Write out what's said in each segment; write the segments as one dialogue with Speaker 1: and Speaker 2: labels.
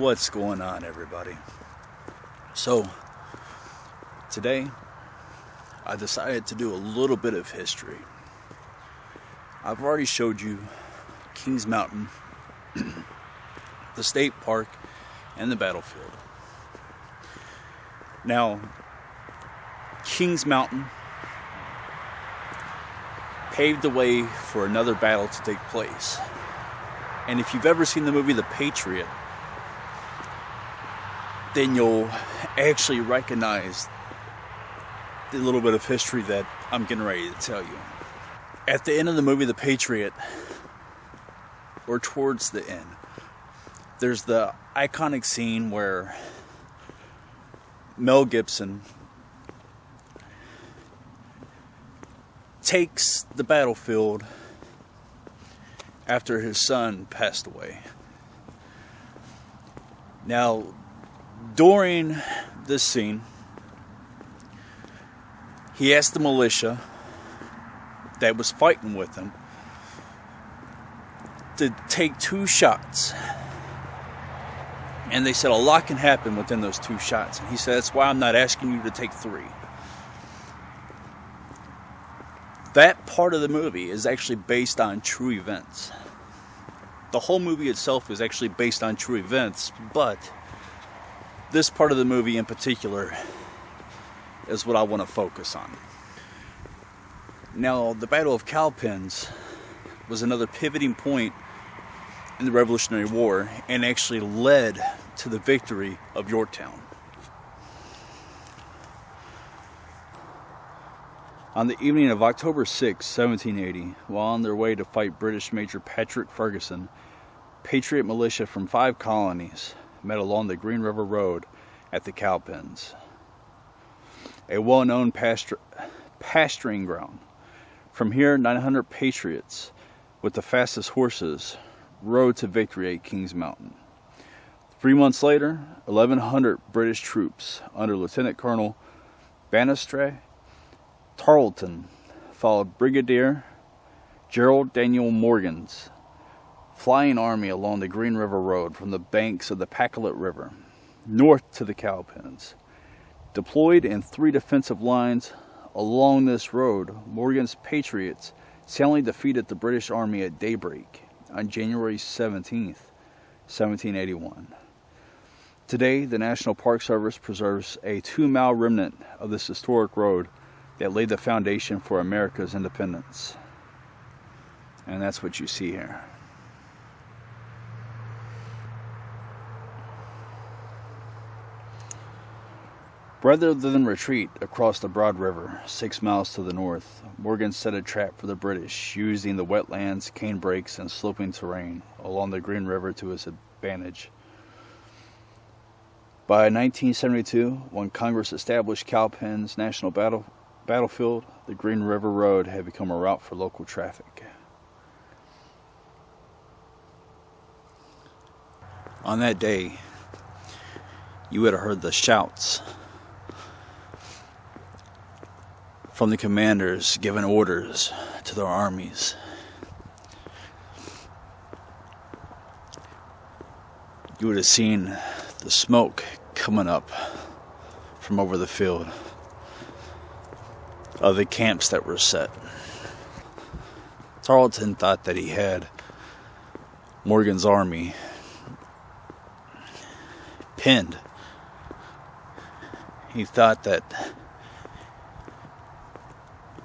Speaker 1: What's going on, everybody? So today I decided to do a little bit of history. I've already showed you Kings Mountain, the state park, and the battlefield. Now, Kings Mountain paved the way for another battle to take place. And if you've ever seen the movie The Patriot, then you'll actually recognize the little bit of history that I'm getting ready to tell you. At the end of the movie The Patriot, or towards the end, there's the iconic scene where Mel Gibson takes the battlefield after his son passed away. Now, during this scene, he asked the militia that was fighting with him to take 2 shots. And they said a lot can happen within those 2 shots. And he said, that's why I'm not asking you to take 3. That part of the movie is actually based on true events. The whole movie itself is actually based on true events, but this part of the movie in particular is what I want to focus on. Now, the Battle of Cowpens was another pivoting point in the Revolutionary War and actually led to the victory of Yorktown. On the evening of October 6, 1780, while on their way to fight British Major Patrick Ferguson, Patriot militia from 5 colonies met along the Green River Road at the Cowpens, a well-known pasturing ground. From here, 900 patriots with the fastest horses rode to victory at Kings Mountain. 3 months later, 1,100 British troops under Lieutenant Colonel Banastre Tarleton followed Brigadier Gerald Daniel Morgan's flying army along the Green River Road from the banks of the Pacolet River north to the Cowpens. Deployed in 3 defensive lines along this road, Morgan's patriots soundly defeated the British Army at daybreak on January 17th, 1781. Today, the National Park Service preserves a 2-mile remnant of this historic road that laid the foundation for America's independence. And that's what you see here. Rather than retreat across the Broad River, 6 miles to the north, Morgan set a trap for the British, using the wetlands, cane brakes, and sloping terrain along the Green River to his advantage. By 1972, when Congress established Cowpens National Battlefield, the Green River Road had become a route for local traffic. On that day, you would have heard the shouts from the commanders giving orders to their armies. You would have seen the smoke coming up from over the field of the camps that were set. Tarleton thought that he had Morgan's army pinned. He thought that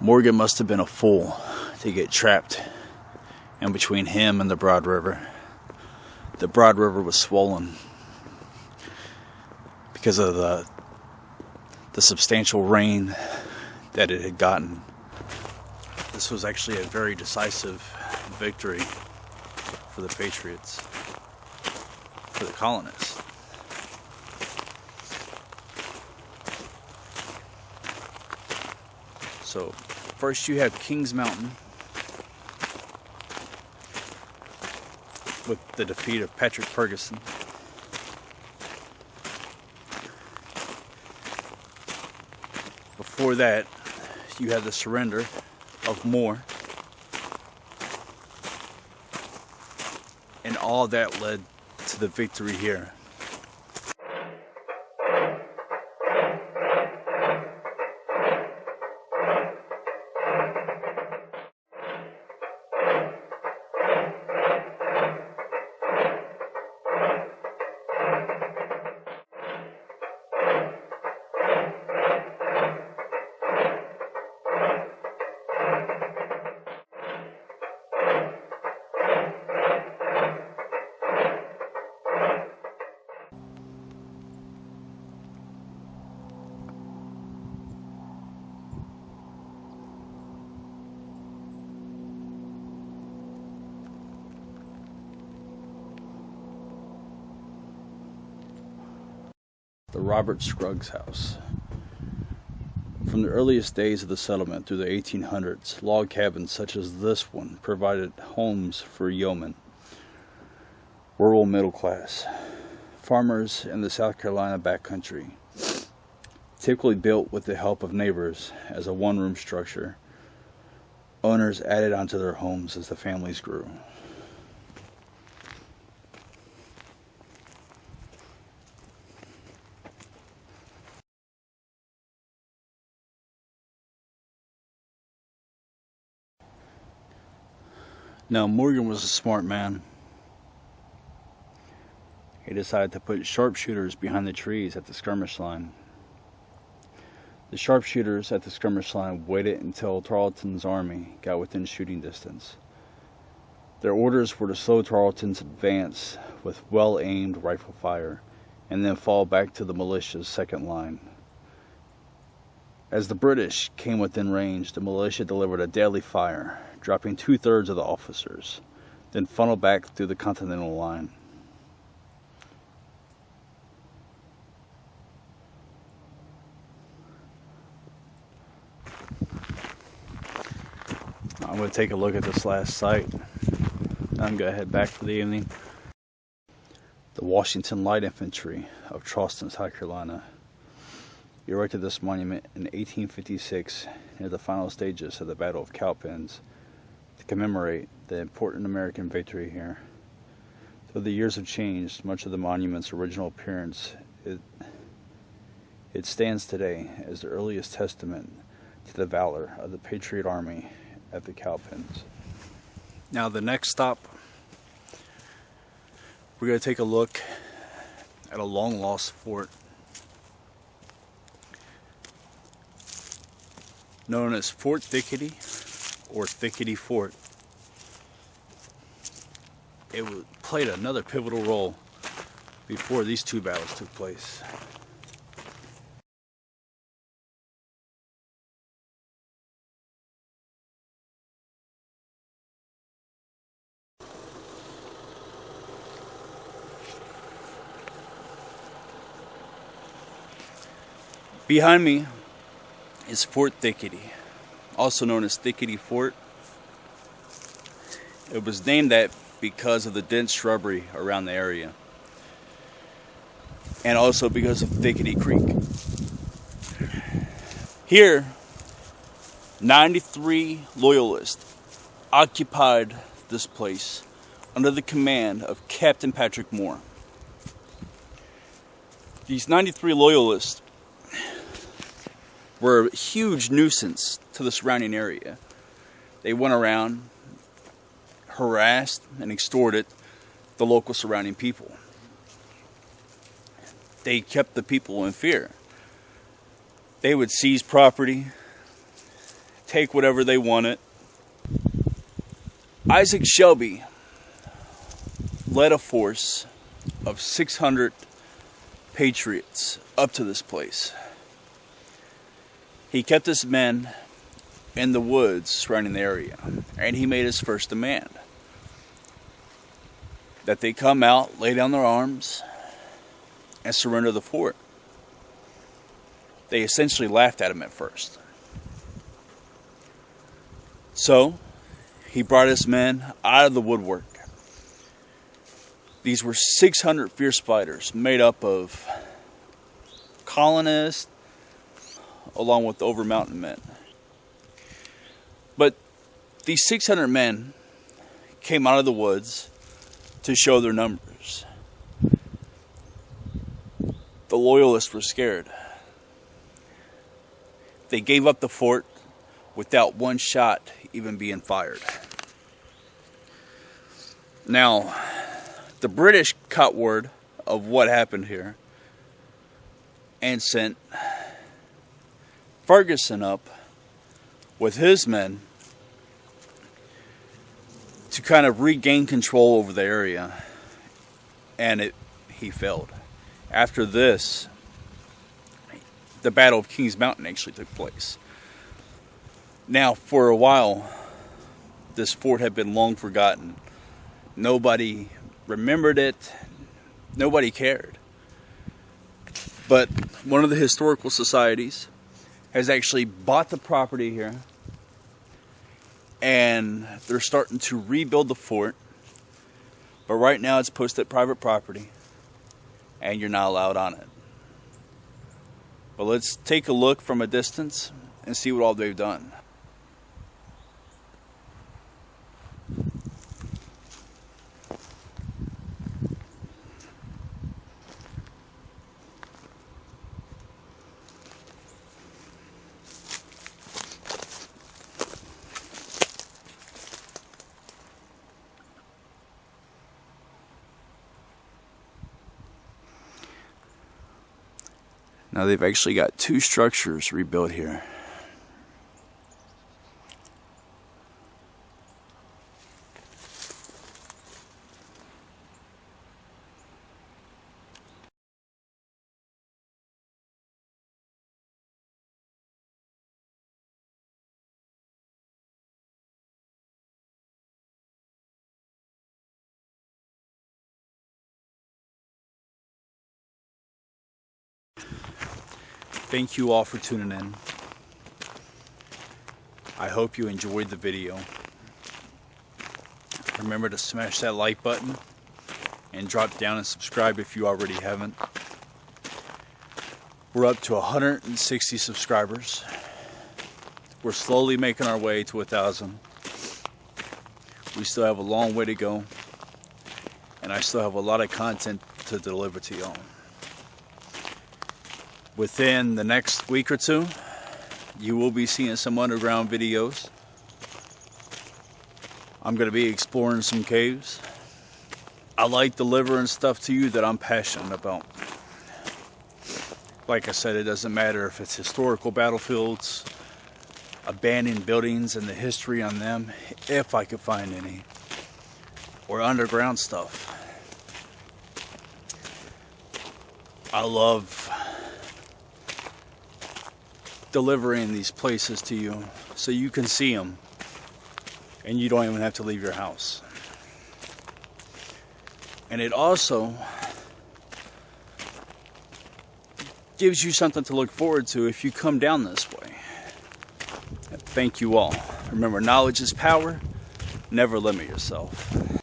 Speaker 1: Morgan must have been a fool to get trapped in between him and the Broad River. The Broad River was swollen because of the substantial rain that it had gotten. This was actually a very decisive victory for the Patriots, for the colonists. So, first you have Kings Mountain with the defeat of Patrick Ferguson. Before that, you have the surrender of Moore. And all that led to the victory here the Robert Scruggs house. From the earliest days of the settlement through the 1800s, log cabins such as this one provided homes for yeomen, rural middle class, farmers in the South Carolina backcountry, typically built with the help of neighbors as a one-room structure. Owners added onto their homes as the families grew. Now, Morgan was a smart man. He decided to put sharpshooters behind the trees at the skirmish line. The sharpshooters at the skirmish line waited until Tarleton's army got within shooting distance. Their orders were to slow Tarleton's advance with well-aimed rifle fire, and then fall back to the militia's second line. As the British came within range, the militia delivered a deadly fire, dropping 2/3 of the officers, then funneled back through the Continental line. I'm going to take a look at this last site. I'm going to head back for the evening. The Washington Light Infantry of Charleston, South Carolina, erected this monument in 1856 near the final stages of the Battle of Cowpens to commemorate the important American victory here. Though the years have changed much of the monument's original appearance, it stands today as the earliest testament to the valor of the Patriot Army at the Cowpens. Now the next stop, we're going to take a look at a long-lost fort known as Fort Thicketty or Thicketty Fort. It played another pivotal role before these two battles took place. Behind me is Fort Thicketty, also known as Thicketty Fort. It was named that because of the dense shrubbery around the area, and also because of Thicketty Creek. Here, 93 loyalists occupied this place under the command of Captain Patrick Moore. These 93 loyalists were a huge nuisance to the surrounding area. They went around, harassed, and extorted the local surrounding people. They kept the people in fear. They would seize property, take whatever they wanted. Isaac Shelby led a force of 600 patriots up to this place. He kept his men in the woods surrounding the area, and he made his first demand that they come out, lay down their arms, and surrender the fort. They essentially laughed at him at first. So, he brought his men out of the woodwork. These were 600 fierce fighters made up of colonists, along with over mountain men. But these 600 men came out of the woods to show their numbers. The loyalists were scared. They gave up the fort without one shot even being fired. Now, the British caught word of what happened here and sent Ferguson up with his men to kind of regain control over the area, and he failed. After this, the Battle of Kings Mountain actually took place. Now, for a while, this fort had been long forgotten. Nobody remembered it. Nobody cared. But one of the historical societies has actually bought the property here, and they're starting to rebuild the fort. But right now it's posted private property, and you're not allowed on it. But let's take a look from a distance and see what all they've done. Now they've actually got 2 structures rebuilt here. Thank you all for tuning in. I hope you enjoyed the video. Remember to smash that like button and drop down and subscribe if you already haven't. We're up to 160 subscribers. We're slowly making our way to 1,000. We still have a long way to go, and I still have a lot of content to deliver to y'all. Within the next week or 2, you will be seeing some underground videos. I'm going to be exploring some caves. I like delivering stuff to you that I'm passionate about. Like I said, it doesn't matter if it's historical battlefields, abandoned buildings and the history on them, if I could find any, or underground stuff. I love delivering these places to you so you can see them and you don't even have to leave your house. And it also gives you something to look forward to if you come down this way. And thank you all. Remember, knowledge is power. Never limit yourself.